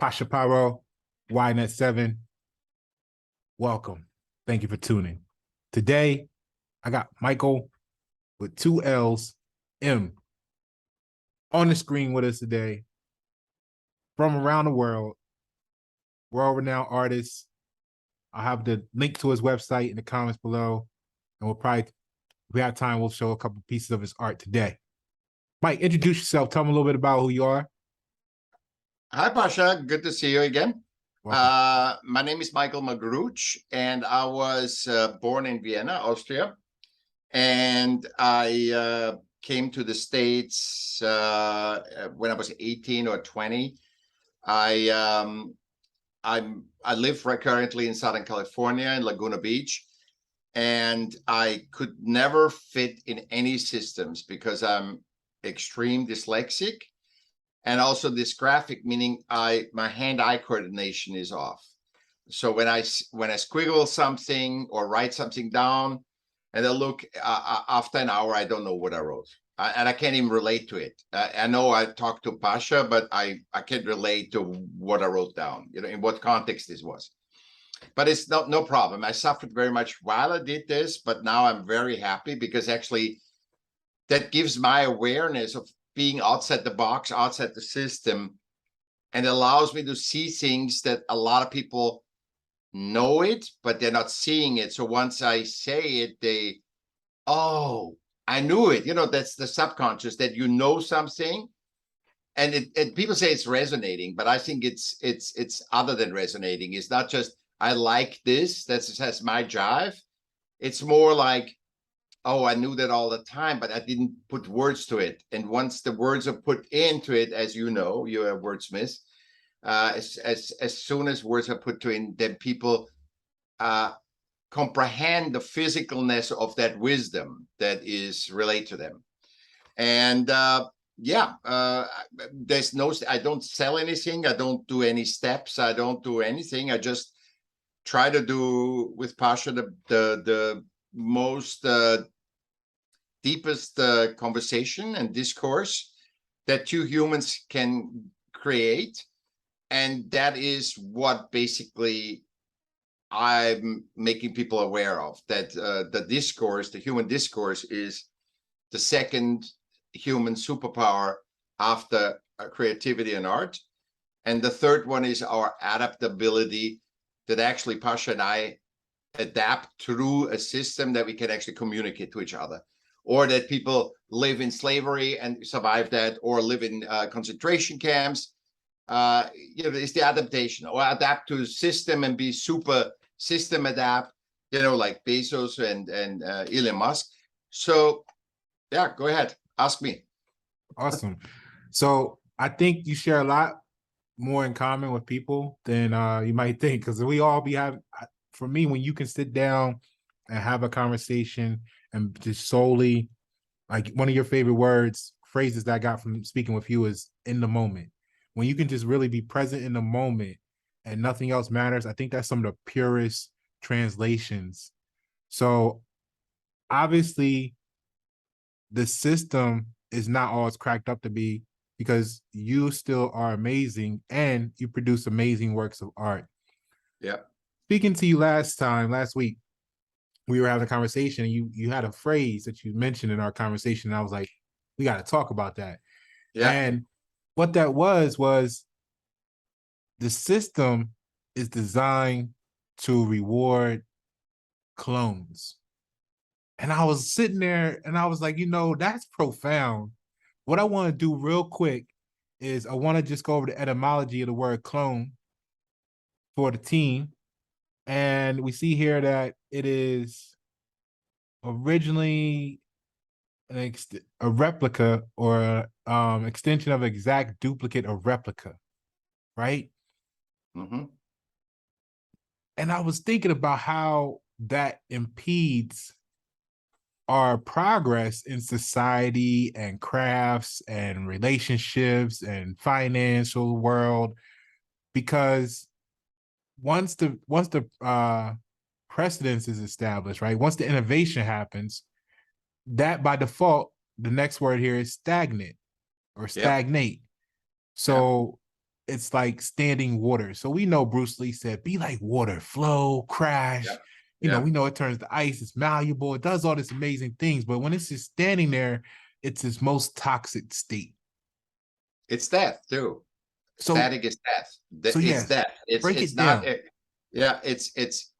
Pasha Paroh, YNet7. Welcome. Thank you for tuning. Today, I got Michaell with 2 L's, M, on the screen with us today from around the world, world-renowned artist. I'll have the link to his website in the comments below, and if we have time, we'll show a couple pieces of his art today. Mike, introduce yourself. Tell me a little bit about who you are. Hi, Pasha. Good to see you again. Welcome. My name is Michaell Magrutsche, and I was born in Vienna, Austria. And I came to the States when I was 18 or 20. I live currently in Southern California in Laguna Beach, and I could never fit in any systems because I'm extreme dyslexic. And also dysgraphic, meaning my hand-eye coordination is off. So when I squiggle something or write something down, and I look after an hour, I don't know what I wrote, and I can't even relate to it. I know I talked to Pasha, but I can't relate to what I wrote down. You know, in what context this was. But it's no problem. I suffered very much while I did this, but now I'm very happy because actually that gives my awareness of being outside the box, outside the system, and allows me to see things that a lot of people know it, but they're not seeing it. So once I say it, oh, I knew it. You know, that's the subconscious, that you know something, and people say it's resonating, but I think it's other than resonating. It's not just I like this, that's my jive. It's more like, oh, I knew that all the time, but I didn't put words to it. And once the words are put into it, as you know, you're a wordsmith, as soon as words are put to it, then people comprehend the physicalness of that wisdom that is relayed to them. And there's I don't sell anything. I don't do any steps. I don't do anything. I just try to do with Pasha the most deepest conversation and discourse that two humans can create. And that is what basically I'm making people aware of, that the discourse, the human discourse, is the second human superpower after creativity and art. And the third one is our adaptability, that actually Pasha and I adapt through a system that we can actually communicate to each other. Or that people live in slavery and survive that, or live in concentration camps. It's the adaptation, or adapt to system and be super system adapt, like Bezos and Elon Musk. So yeah, go ahead, ask me. Awesome. So I think you share a lot more in common with people than you might think, because we all for me, when you can sit down and have a conversation and just solely, like, one of your favorite phrases that I got from speaking with you is in the moment. When you can just really be present in the moment and nothing else matters, I think that's some of the purest translations. So obviously the system is not all it's cracked up to be, because you still are amazing and you produce amazing works of art. Yeah. Speaking to you last week, we were having a conversation, and you had a phrase that you mentioned in our conversation, and I was like, we got to talk about that. Yeah. And what that was the system is designed to reward clones. And I was sitting there and I was like, that's profound. What I want to do real quick is I want to just go over the etymology of the word clone for the team. And we see here that it is originally a replica, or extension of exact duplicate of replica, right? Mm-hmm. And I was thinking about how that impedes our progress in society and crafts and relationships and financial world, because once the precedence is established, right? Once the innovation happens, that by default, the next word here is stagnant or stagnate. Yep. So it's like standing water. So we know Bruce Lee said, be like water, flow, crash. Yeah. You know, Yeah. we know it turns to ice, it's malleable, it does all these amazing things. But when it's just standing there, it's its most toxic state. It's death too. So, Static is death. so It's yes, death. break It's it not. down. Yeah. It's.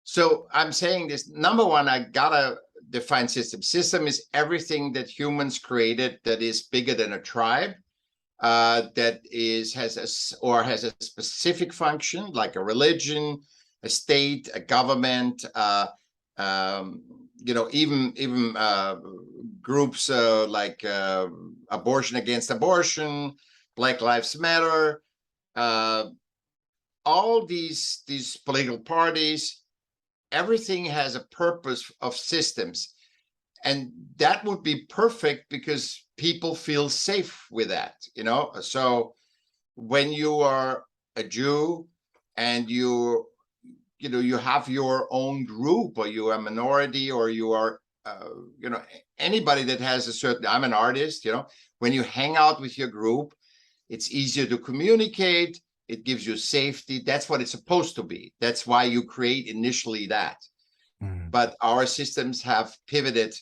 So I'm saying this. Number one, I gotta define system. System is everything that humans created that is bigger than a tribe. That has a specific function, like a religion, a state, a government, even groups like abortion against abortion, Black Lives Matter, all these political parties. Everything has a purpose of systems, and that would be perfect because people feel safe with that. So when you are a Jew and you have your own group, or you are a minority, or you are anybody that has a certain, I'm an artist, when you hang out with your group, it's easier to communicate, it gives you safety. That's what it's supposed to be. That's why you create initially that. But our systems have pivoted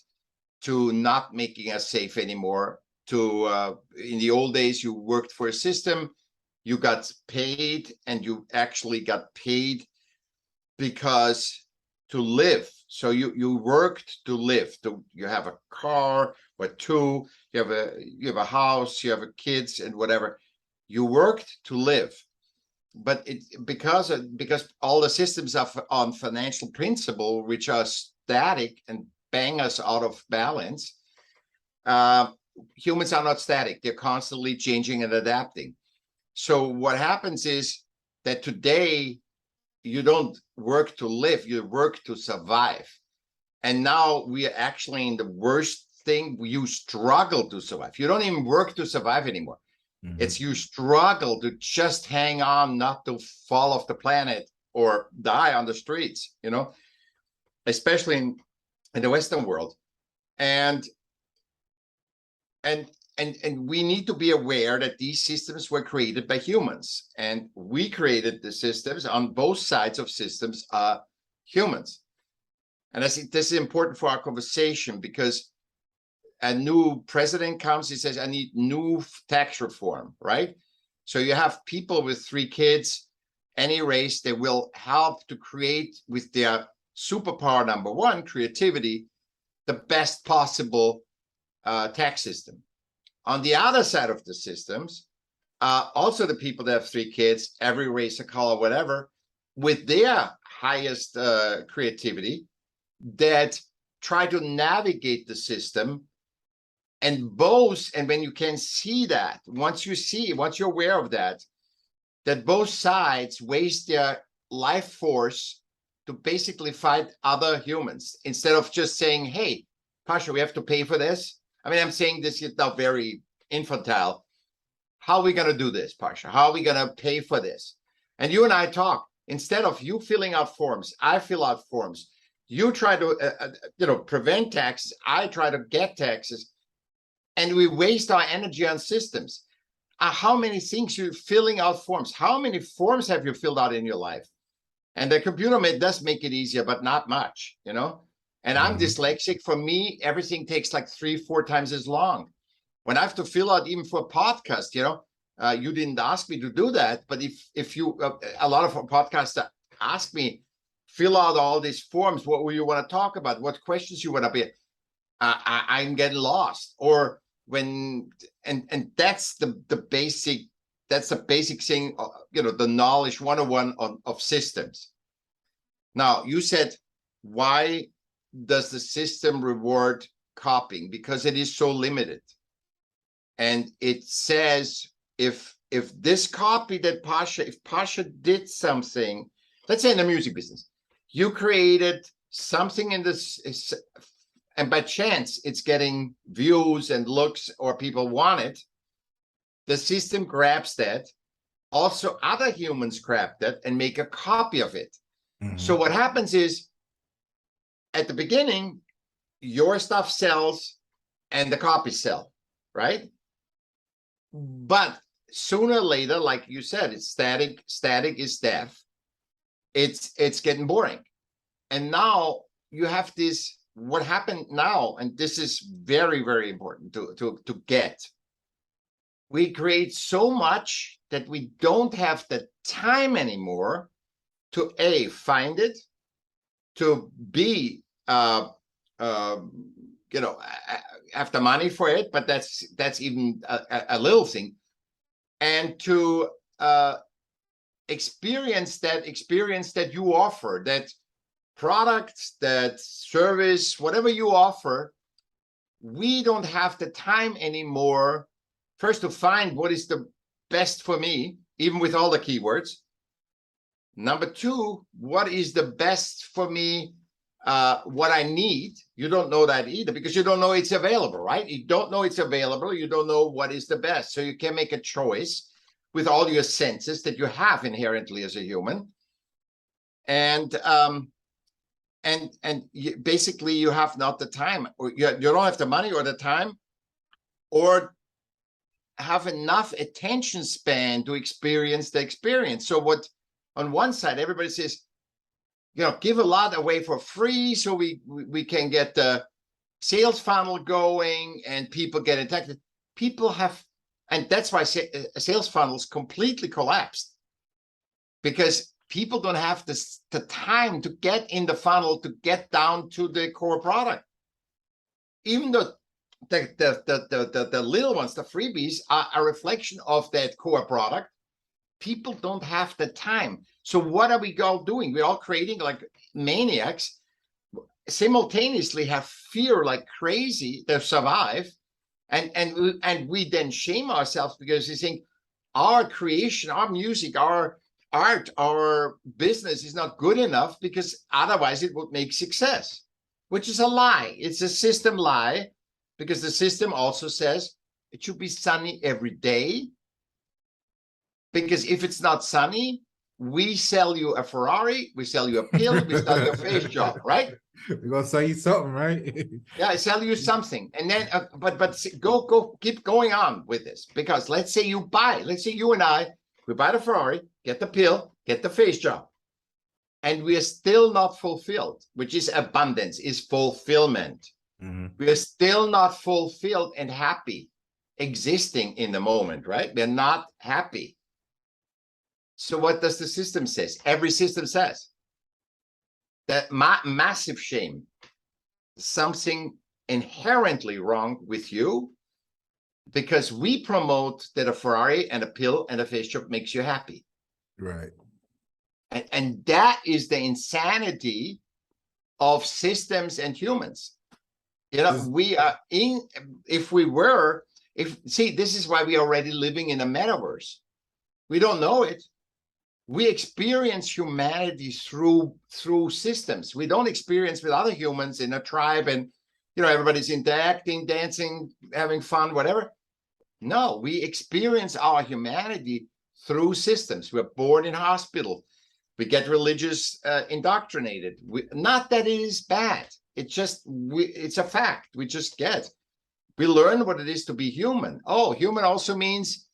to not making us safe anymore. In the old days, you worked for a system, you got paid, and you actually got paid because to live. So you worked to live. You have a car or two, you have a house, you have kids and whatever. You worked to live. But because all the systems are on financial principle, which are static and bang us out of balance, humans are not static. They're constantly changing and adapting. So what happens is that today you don't work to live, you work to survive. And now we are actually in the worst thing. You struggle to survive. You don't even work to survive anymore. It's you struggle to just hang on, not to fall off the planet or die on the streets, especially in the Western world. And we need to be aware that these systems were created by humans, and we created the systems. On both sides of systems are humans. And I think this is important for our conversation, because a new president comes, he says, I need new tax reform, right? So you have people with 3 kids, any race, they will help to create, with their superpower number 1, creativity, the best possible tax system. On the other side of the systems, also the people that have 3 kids, every race or color, whatever, with their highest creativity, that try to navigate the system. And when you can see that, once you're aware of that both sides waste their life force to basically fight other humans, instead of just saying, hey, Pasha, we have to pay for this. I mean, I'm saying this is now very infantile. How are we going to do this, Pasha? How are we going to pay for this? And you and I talk. Instead of you filling out forms, I fill out forms. You try to prevent taxes. I try to get taxes. And we waste our energy on systems. How many things you're filling out forms? How many forms have you filled out in your life? And the computer does make it easier, but not much, And I'm dyslexic. For me, everything takes like 3-4 times as long. When I have to fill out, even for a podcast, you didn't ask me to do that, but if you, a lot of podcasts ask me, fill out all these forms. What will you want to talk about? What questions you want to be? I'm getting lost. Or and that's the basic thing, the knowledge 101 of systems. Now, you said, why does the system reward copying? Because it is so limited. And it says, if this copy that if Pasha did something, let's say in the music business, you created something in this, and by chance it's getting views and looks, or people want it, the system grabs that. Also, other humans grab that and make a copy of it. So what happens is, at the beginning, your stuff sells and the copies sell, right? But sooner or later, like you said, it's static. Static is death. It's getting boring. And now you have this, what happened now, and this is very, very important to get. We create so much that we don't have the time anymore to A, find it, to B, have the money for it, but that's even a little thing, and to experience that you offer, that product, that service, whatever you offer. We don't have the time anymore, first, to find what is the best for me, even with all the keywords. Number two, what is the best for me, what I need. You don't know that either, because you don't know it's available, right? You don't know it's available. You don't know what is the best. So you can make a choice with all your senses that you have inherently as a human. And basically you have not the time, or you don't have the money or the time, or have enough attention span to experience the experience. So what, on one side, everybody says, give a lot away for free so we can get the sales funnel going and people get attacked. People have, and that's why sales funnels completely collapsed, because people don't have the time to get in the funnel, to get down to the core product. Even though the little ones, the freebies, are a reflection of that core product, people don't have the time. So what are we all doing? We're all creating like maniacs, simultaneously have fear like crazy to survive, and we then shame ourselves because we think our creation, our music, our art, our business is not good enough, because otherwise it would make success, which is a lie. It's a system lie, because the system also says it should be sunny every day, because if it's not sunny, we sell you a Ferrari, we sell you a pill, we sell you a face job, right? We're gonna sell you something, right? Yeah, I sell you something. And then, but keep going on with this, because let's say you and I, we buy the Ferrari, get the pill, get the face job, and we are still not fulfilled, which is abundance, is fulfillment. Mm-hmm. We are still not fulfilled and happy existing in the moment, right? We're not happy. So what does the system say? Every system says that massive shame, something inherently wrong with you, because we promote that a Ferrari and a pill and a face job makes you happy. Right. And that is the insanity of systems and humans. We are see, this is why we are already living in a metaverse. We don't know it. We experience humanity through systems. We don't experience with other humans in a tribe, and everybody's interacting, dancing, having fun, whatever. No, we experience our humanity through systems. We're born in hospital. We get religious indoctrinated. Not that it is bad. It's just it's a fact. We learn what it is to be human. Oh, human also means,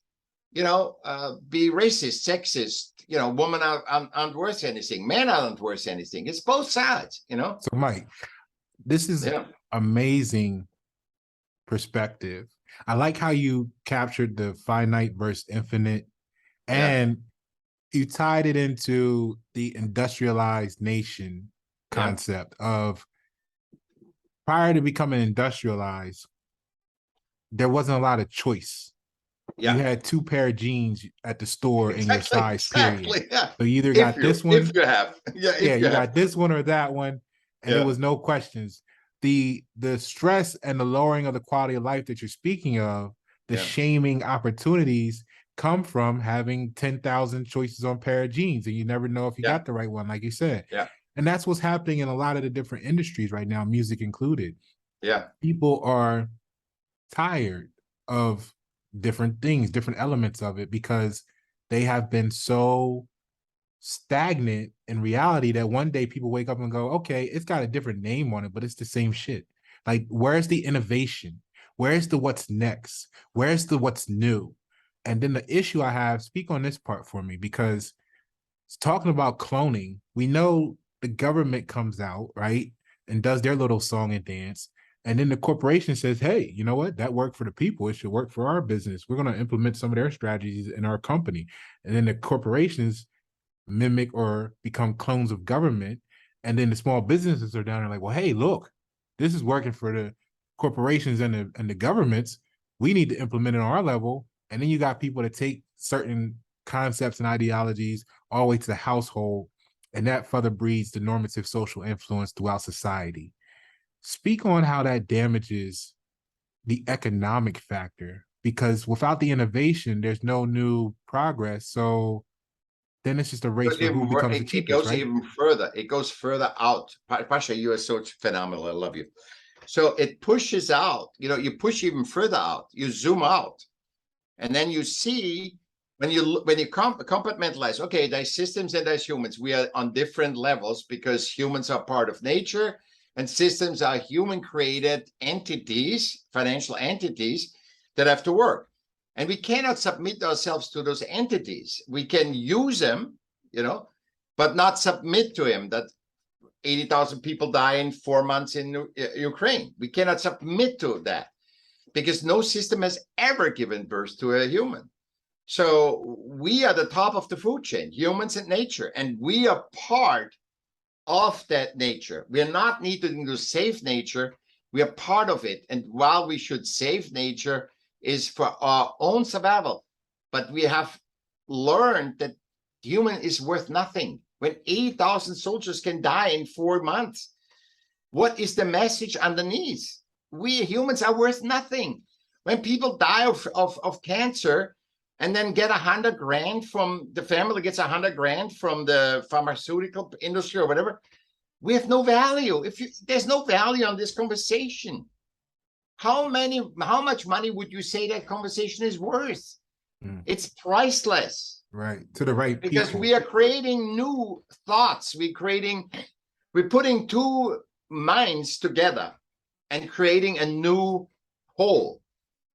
be racist, sexist. Women aren't worth anything. Men aren't worth anything. It's both sides. So, Mike, this is amazing perspective. I like how you captured the finite versus infinite, and you tied it into the industrialized nation concept of, prior to becoming industrialized, there wasn't a lot of choice. You had 2 pair of jeans at the store in your size period. Yeah. So you either got this one, if you have, you got this one or that one, and there was no questions. The stress and the lowering of the quality of life that you're speaking of, the shaming opportunities, come from having 10,000 choices on pair of jeans, and you never know if you got the right one, like you said. Yeah. And that's what's happening in a lot of the different industries right now, music included. Yeah. People are tired of different things, different elements of it, because they have been so stagnant in reality that one day people wake up and go, okay, it's got a different name on it, but it's the same shit. Like, where's the innovation? Where's the what's next? Where's the what's new? And then the issue I have, speak on this part for me, because it's talking about cloning. We know the government comes out, right, and does their little song and dance. And then the corporation says, hey, you know what? That worked for the people. It should work for our business. We're going to implement some of their strategies in our company. And then the corporations mimic or become clones of government. And then the small businesses are down there like, well, hey, look, this is working for the corporations and the governments. We need to implement it on our level. And then you got people that take certain concepts and ideologies all the way to the household, and that further breeds the normative social influence throughout society. Speak on how that damages the economic factor, because without the innovation, there's no new progress. So then it's just a race for who becomes the It cheapest, goes right? even further. It goes further out. Pasha, you are so phenomenal. I love you. So it pushes out, you push even further out, you zoom out, and then you see when you compartmentalize, okay, there's systems and there's humans. We are on different levels because humans are part of nature and systems are human created entities, financial entities that have to work. And we cannot submit ourselves to those entities. We can use them, but not submit to them. That 80,000 people die in 4 months in Ukraine. We cannot submit to that because no system has ever given birth to a human. So we are the top of the food chain, humans and nature, and we are part of that nature. We are not needing to save nature. We are part of it. And while we should save nature is for our own survival, but we have learned that human is worth nothing. When 80,000 soldiers can die in 4 months, what is the message underneath? We humans are worth nothing. When people die of cancer and then get 100 grand from the family, gets 100 grand from the pharmaceutical industry or whatever, we have no value. There's no value on this conversation. How much money would you say that conversation is worth? It's priceless. Right. To the right because people. We are creating new thoughts. We're putting two minds together and creating a new whole.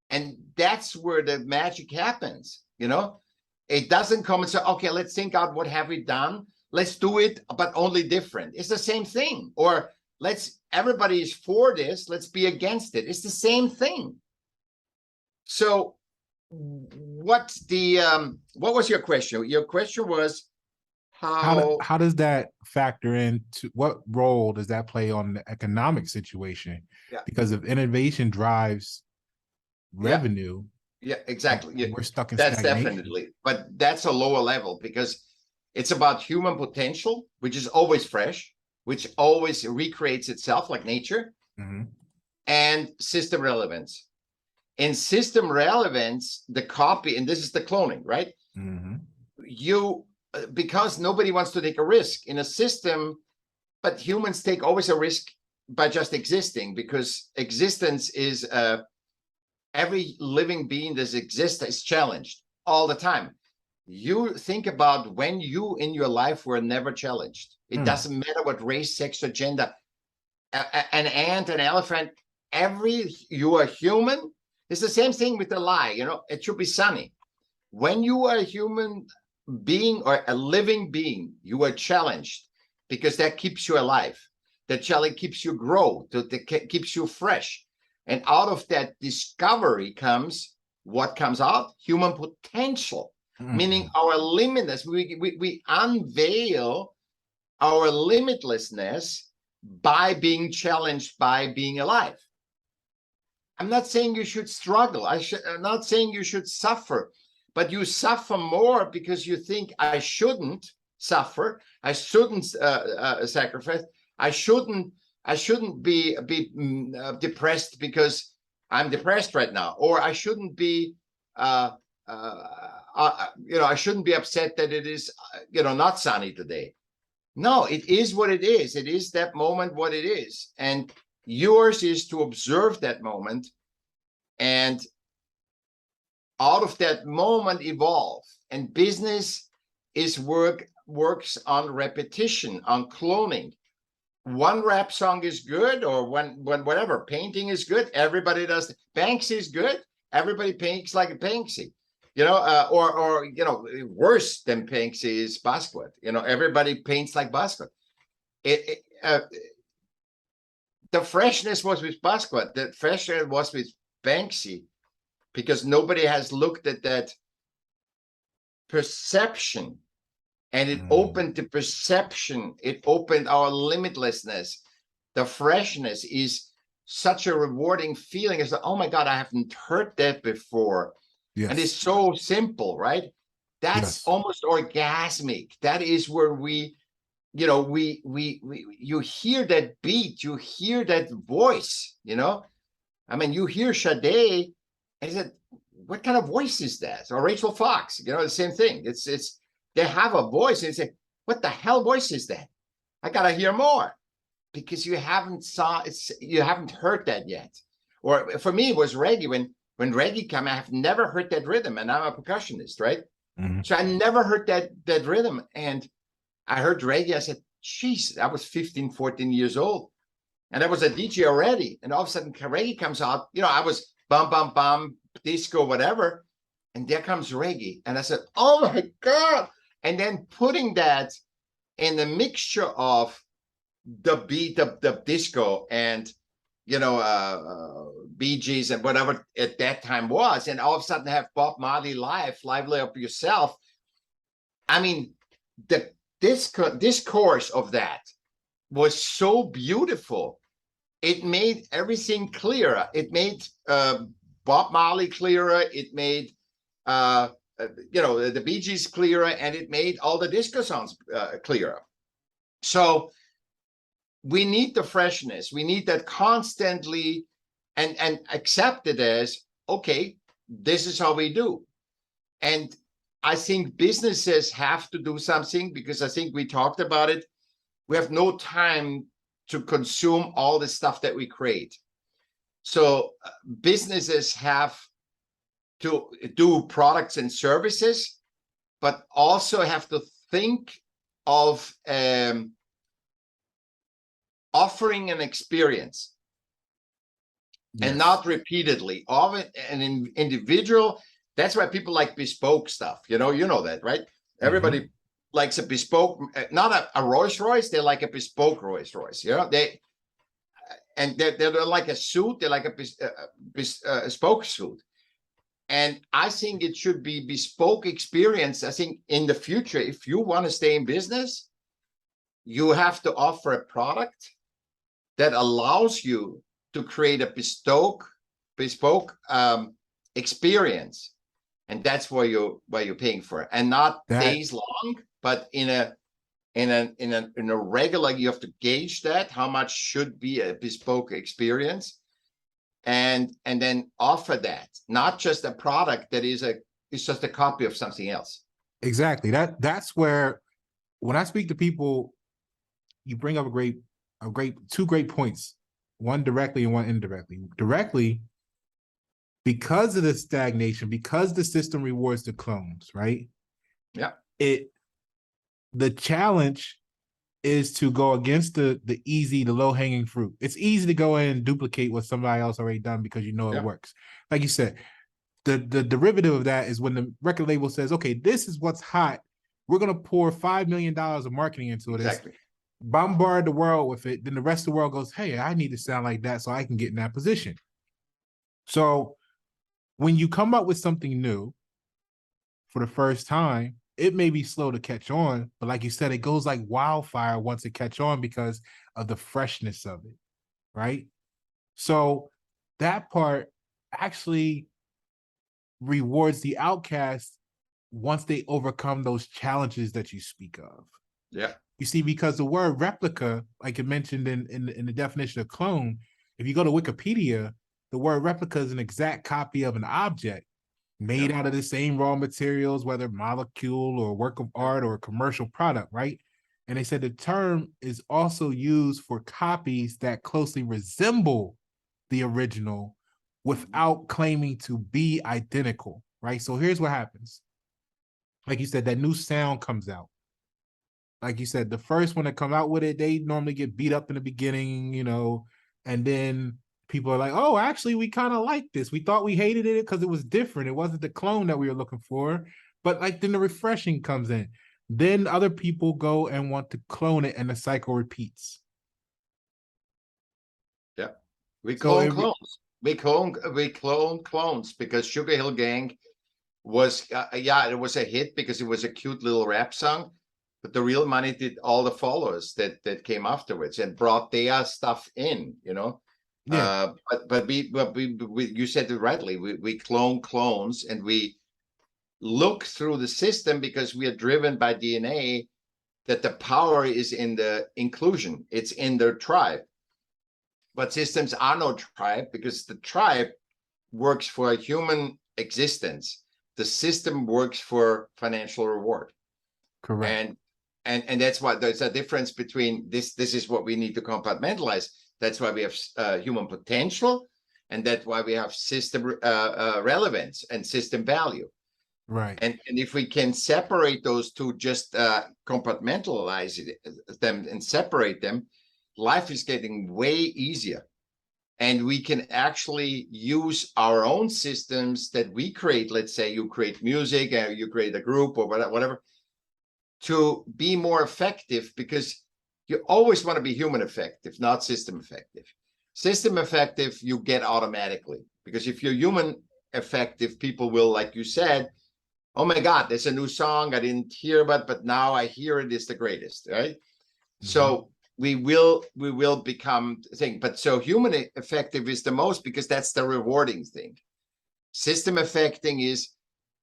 And that's where the magic happens. It doesn't come and say, okay, let's think out what have we done. Let's do it, but only different. It's the same thing. Or everybody is for this, let's be against it. It's the same thing. So what was your question? Your question was how does that factor into, what role does that play on the economic situation? Yeah. Because if innovation drives revenue, yeah, exactly. We're stuck in that's stagnation. Definitely, but that's a lower level because it's about human potential, which is always fresh, which always recreates itself like nature, and system relevance. In system relevance, the copy, and this is the cloning, right? Because nobody wants to take a risk in a system, but humans take always a risk by just existing, because existence is every living being that exists is challenged all the time. You think about when you in your life were never challenged. It doesn't matter what race, sex, or gender. An ant, an elephant, you are human. It's the same thing with the lie. It should be sunny. When you are a human being or a living being, you are challenged because that keeps you alive. That challenge keeps you grow, that keeps you fresh. And out of that discovery comes what comes out? Human potential, meaning our limitless. We unveil our limitlessness by being challenged, by being alive. I'm not saying you should struggle. I'm not saying you should suffer, but you suffer more because you think I shouldn't suffer. I shouldn't sacrifice. I shouldn't be depressed because I'm depressed right now, or I shouldn't be I shouldn't be upset that it is not sunny today. No, it is what it is. It is that moment what it is, and yours is to observe that moment, and out of that moment evolve. And business is works on repetition, on cloning. One rap song is good, or when whatever, painting is good, everybody does. Banksy is good, everybody paints like a Banksy. or worse than pinks is Basquiat. Everybody paints like Basquiat. The freshness was with Basquiat. The freshness was with Banksy, because nobody has looked at that perception, and it opened the perception. It opened our limitlessness. The freshness is such a rewarding feeling. It's like, oh my God, I haven't heard that before. Yes. And it's so simple, right? That's almost orgasmic. That is where you hear that beat, you hear that voice, I mean, you hear Sade, and you said, what kind of voice is that? Or Rachel Fox, the same thing. It's they have a voice, and you say, what the hell voice is that? I gotta hear more, because you haven't heard that yet. Or for me, it was reggae. When reggae came, I have never heard that rhythm, and I'm a percussionist, right? So I never heard that rhythm, and I heard reggae. I said, "Jeez, I was 15, 14 years old, and I was a DJ already." And all of a sudden, reggae comes out. I was bum bum bum disco, whatever, and there comes reggae, and I said, "Oh my God!" And then putting that in the mixture of the beat of the disco and Bee Gees and whatever at that time was, and all of a sudden have Bob Marley live, Lively Up Yourself. I mean, the discourse of that was so beautiful. It made everything clearer. It made Bob Marley clearer. It made the Bee Gees clearer, and it made all the disco songs clearer. So we need the freshness. We need that constantly, and accept it as, okay, this is how we do. And I think businesses have to do something, because I think we talked about it. We have no time to consume all the stuff that we create. So businesses have to do products and services, but also have to think of offering an experience, and not repeatedly. Of an individual. That's why people like bespoke stuff. You know that, right? Everybody likes a bespoke, not a Rolls Royce. They like a bespoke Rolls Royce. They're like a suit. They're like a bespoke suit. And I think it should be bespoke experience. I think in the future, if you want to stay in business, you have to offer a product that allows you to create a bespoke experience, and that's what you're paying for, and not days long, but in a regular. You have to gauge that, how much should be a bespoke experience, and then offer that, not just a product that is just a copy of something else. Exactly. That's where, when I speak to people, you bring up two great points, one directly and one indirectly. Directly, because of the stagnation, because the system rewards the clones, right? Yeah. The challenge is to go against the low-hanging fruit. It's easy to go in and duplicate what somebody else already done because it works. Like you said, the derivative of that is when the record label says, okay, this is what's hot. We're going to pour $5 million of marketing into this, bombard the world with it. Then the rest of the world goes, hey, I need to sound like that so I can get in that position. So when you come up with something new for the first time, it may be slow to catch on, but like you said, it goes like wildfire once it catch on because of the freshness of it, right? So that part actually rewards the outcast once they overcome those challenges that you speak of. Yeah. You see, because the word replica, like it mentioned in the definition of clone, if you go to Wikipedia, the word replica is an exact copy of an object made out of the same raw materials, whether molecule or work of art or a commercial product, right? And they said the term is also used for copies that closely resemble the original without claiming to be identical, right? So here's what happens. Like you said, that new sound comes out. Like you said, the first one to come out with it, they normally get beat up in the beginning, and then people are like, oh, actually, we kind of like this. We thought we hated it because it was different. It wasn't the clone that we were looking for. But like then the refreshing comes in. Then other people go and want to clone it, and the cycle repeats. Yeah, we So clone clones. We clone clones because Sugar Hill Gang was yeah, it was a hit because it was a cute little rap song, but the real money did all the followers that came afterwards and brought their stuff in, you know. yeah, But we you said it rightly. We clone clones and we look through the system because we are driven by DNA that the power is in the inclusion. It's in their tribe. But systems are no tribe because the tribe works for a human existence. The system works for financial reward. correct. And that's why there's a difference between this. This is what we need to compartmentalize. That's why we have human potential, and that's why we have system relevance and system value. Right. And if we can separate those two, just compartmentalize them and separate them, life is getting way easier. And we can actually use our own systems that we create. Let's say you create music, or you create a group, or whatever, to be more effective, because you always want to be human effective, not system effective. System effective, you get automatically, because if you're human effective, people will, like you said, oh my God, there's a new song I didn't hear about, but now I hear it is the greatest, right? Mm-hmm. So we will become thing. But so human effective is the most, because that's the rewarding thing. System affecting is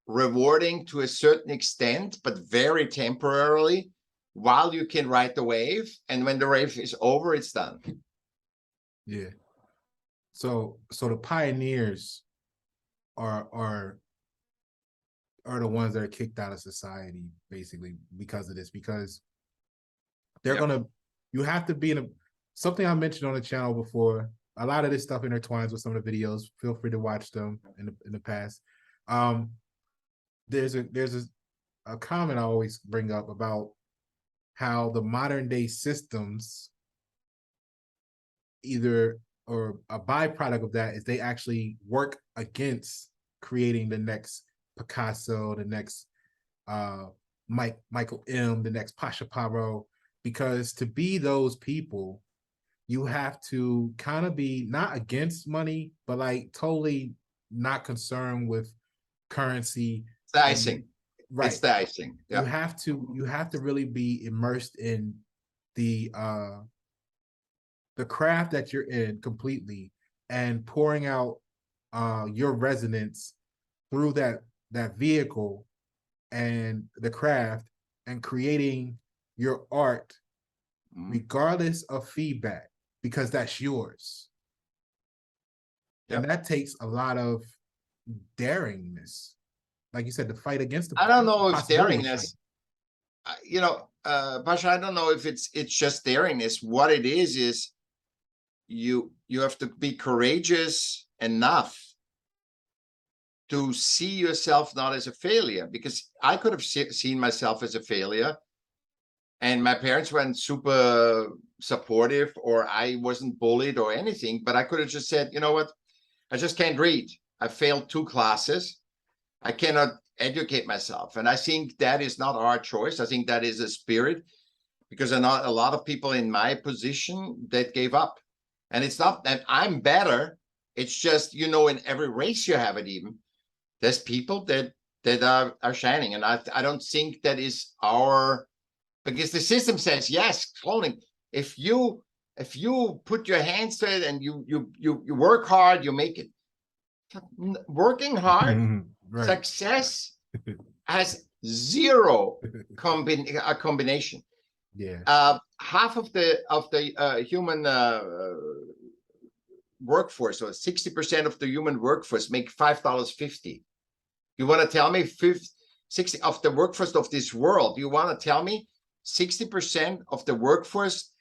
rewarding to a certain extent, but very temporarily, while you can ride the wave. And when the wave is over, it's done. Yeah. So the pioneers are the ones that are kicked out of society, basically, because of this, because they're gonna, you have to be in a, something I mentioned on the channel before. A lot of this stuff intertwines with some of the videos. Feel free to watch them in the past. There's a comment I always bring up about how the modern day systems, either, or a byproduct of that, is they actually work against creating the next Picasso, the next Michael M, the next Pasha, Paroh, because to be those people, you have to kind of be not against money, but like totally not concerned with currency. It's the icing. Right. It's the icing. Yeah. You have to really be immersed in the craft that you're in completely, and pouring out your resonance through that vehicle and the craft, and creating your art regardless of feedback, because that's yours. Yep. And that takes a lot of daringness, like you said, to fight against the, I don't know if daringness, you know, Pasha, I don't know if it's just daringness. What it is you have to be courageous enough to see yourself not as a failure, because I could have seen myself as a failure, and my parents weren't super supportive, or I wasn't bullied or anything, but I could have just said, you know what, I just can't read. I failed 2 classes. I cannot educate myself. And I think that is not our choice. I think that is a spirit, because a lot of people in my position that gave up. And it's not that I'm better. It's just, you know, in every race you have it, even there's people that are shining. And I don't think that is our, because the system says, yes, cloning. If you put your hands to it and you work hard, you make it. Working hard, right. Success has zero combination. Yeah. Half of the human workforce, or 60% of the human workforce, make $5.50. You want to tell me 60 of the workforce of this world? You want to tell me 60% of the workforce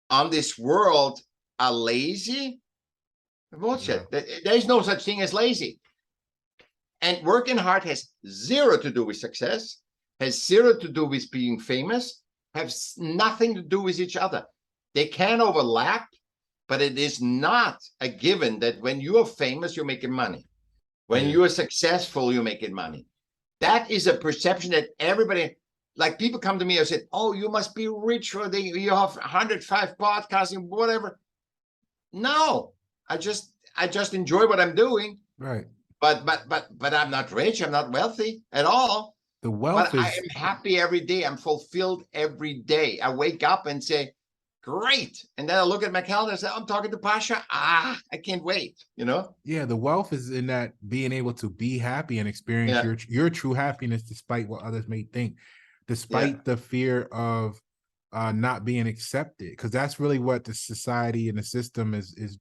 on this world are lazy? Bullshit. No. There is no such thing as lazy. And working hard has zero to do with success, has zero to do with being famous, has nothing to do with each other. They can overlap, but it is not a given that when you are famous, you're making money. When Yeah. you are successful, you're making money. That is a perception that everybody, like people come to me and say, oh, you must be rich, or you have 105 podcasts and whatever. No, I just enjoy what I'm doing. Right. But I'm not rich. I'm not wealthy at all. The wealth But I is am happy every day. I'm fulfilled every day. I wake up and say, great. And then I look at my calendar and say, I'm talking to Pasha. I can't wait, you know? yeah, the wealth is in that being able to be happy and experience Yeah. your true happiness despite what others may think, despite the fear of not being accepted, because that's really what the society and the system is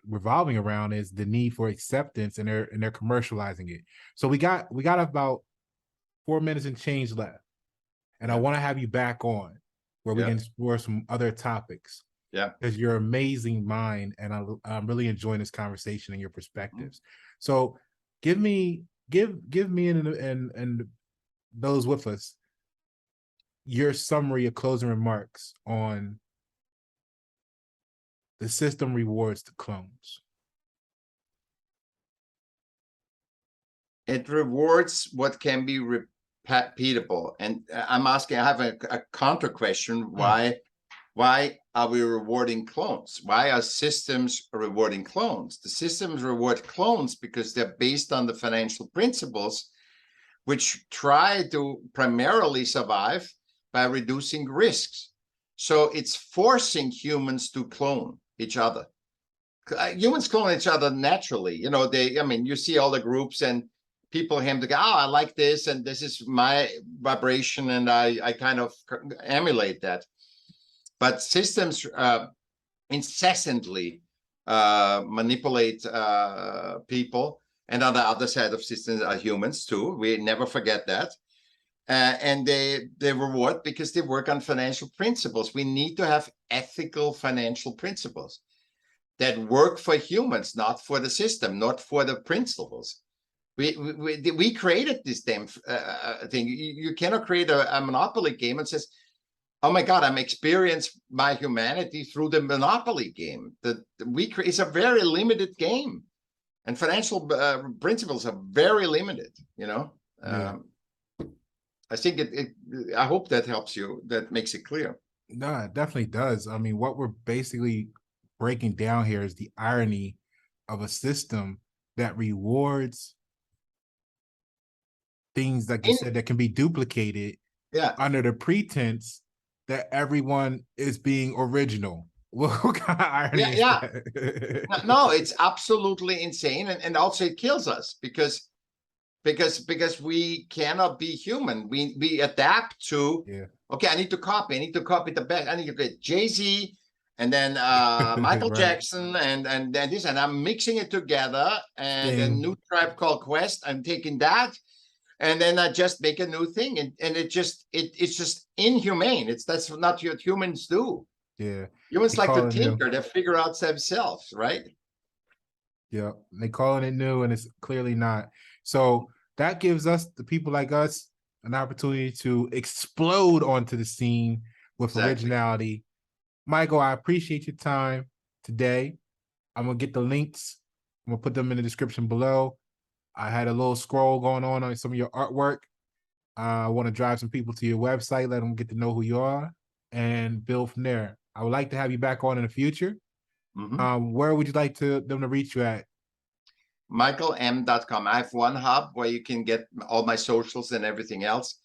revolving around, is the need for acceptance, and they're commercializing it. So we got about 4 minutes and change left, and I want to have you back on where we can explore some other topics. Yeah. Because you're amazing mind, and I'm really enjoying this conversation and your perspectives. So give me and those with us your summary of closing remarks on the system rewards the clones. It rewards what can be repeatable. And I'm asking, I have a counter question. Why are we rewarding clones? Why are systems rewarding clones? The systems reward clones because they're based on the financial principles, which try to primarily survive by reducing risks. So it's forcing humans to clone each other. Humans clone each other naturally. You know, you see all the groups and people have to go, oh, I like this, and this is my vibration, and I kind of emulate that. But systems incessantly manipulate people, and on the other side of systems are humans too. We never forget that. And they reward because they work on financial principles. We need to have ethical financial principles that work for humans, not for the system, not for the principles. We created this damn thing. You cannot create a monopoly game and says, oh my God, I'm experienced my humanity through the monopoly game. It's a very limited game, and financial principles are very limited. You know, I think I hope that helps you. That makes it clear. No, it definitely does. I mean, what we're basically breaking down here is the irony of a system that rewards things, like you said, that can be duplicated under the pretense that everyone is being original. What kind of irony is that? No, it's absolutely insane, and also it kills us because we cannot be human. We adapt to okay, I need to copy the best. I need to get Jay-Z and then Michael Jackson and then this, and I'm mixing it together, and a new Tribe Called Quest, I'm taking that, and then I just make a new thing, and it's just inhumane. That's not what humans do. Yeah, humans like to tinker, they figure out themselves, right? Yeah, they calling it new, and it's clearly not. So that gives us, the people like us, an opportunity to explode onto the scene with originality. Michael, I appreciate your time today. I'm gonna get the links. I'm gonna put them in the description below. I had a little scroll going on some of your artwork. I want to drive some people to your website, let them get to know who you are, and build from there. I would like to have you back on in the future. Where would you like them to reach you at? MichaellM.com. I have one hub where you can get all my socials and everything else.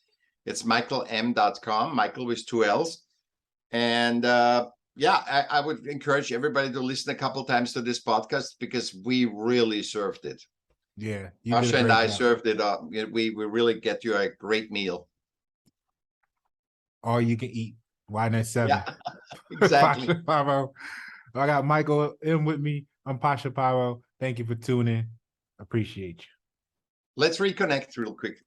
It's MichaellM.com, Michael with 2 L's. And I would encourage everybody to listen a couple times to this podcast, because we really served it. Yeah, Pasha and I served it up. We really get you a great meal. All you can eat. Why not 7? Yeah, exactly. Pasha Paroh. I got Michael in with me. I'm Pasha Paroh. Thank you for tuning in. Appreciate you. Let's reconnect real quick.